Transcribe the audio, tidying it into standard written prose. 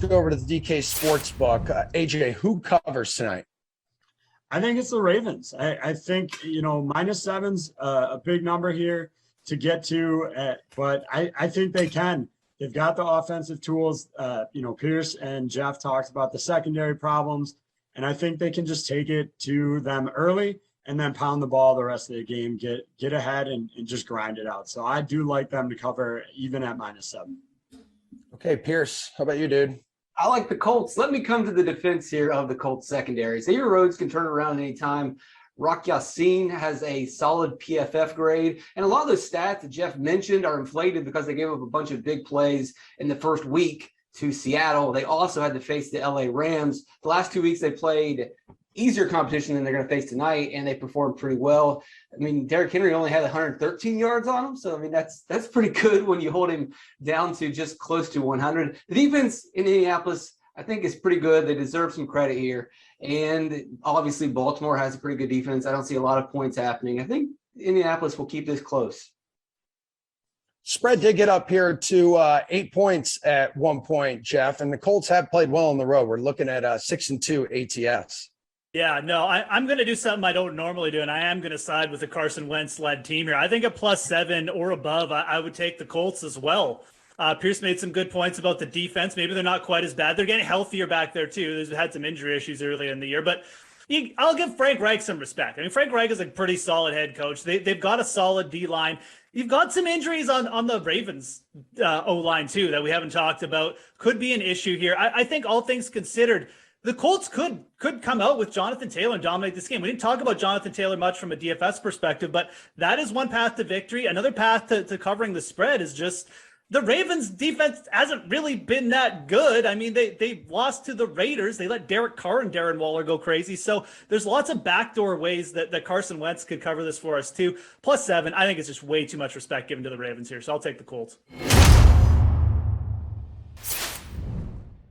go over to the DK Sportsbook. AJ, who covers tonight? I think it's the Ravens. I think, -7's a big number here to get to, but I think they can. They've got the offensive tools. Pearce and Geoff talked about the secondary problems, and I think they can just take it to them early and then pound the ball the rest of the game, get ahead and just grind it out. So I do like them to cover even at -7. Okay, Pearce, how about you, dude? I like the Colts. Let me come to the defense here of the Colts secondary. Xavier Rhodes can turn around anytime. Rock Yassin has a solid PFF grade. And a lot of those stats that Geoff mentioned are inflated because they gave up a bunch of big plays in the first week to Seattle. They also had to face the LA Rams. The last 2 weeks they played easier competition than they're going to face tonight, and they performed pretty well. I mean, Derrick Henry only had 113 yards on him, so I mean that's pretty good when you hold him down to just close to 100. The defense in Indianapolis, I think, is pretty good. They deserve some credit here, and obviously Baltimore has a pretty good defense. I don't see a lot of points happening. I think Indianapolis will keep this close. Spread did get up here to 8 points at one point, Geoff, and the Colts have played well on the road. We're looking at 6-2 ATS. Yeah, no, I'm going to do something I don't normally do, and I am going to side with the Carson Wentz-led team here. I think at +7 or above, I would take the Colts as well. Pearce made some good points about the defense. Maybe they're not quite as bad. They're getting healthier back there, too. They've had some injury issues earlier in the year, but I'll give Frank Reich some respect. I mean, Frank Reich is a pretty solid head coach. They've got a solid D-line. You've got some injuries on the Ravens O-line, too, that we haven't talked about. Could be an issue here. I think all things considered, the Colts could come out with Jonathan Taylor and dominate this game. We didn't talk about Jonathan Taylor much from a DFS perspective, but that is one path to victory. Another path to covering the spread is just the Ravens defense hasn't really been that good. I mean, they lost to the Raiders. They let Derek Carr and Darren Waller go crazy. So there's lots of backdoor ways that Carson Wentz could cover this for us too. +7, I think it's just way too much respect given to the Ravens here. So I'll take the Colts.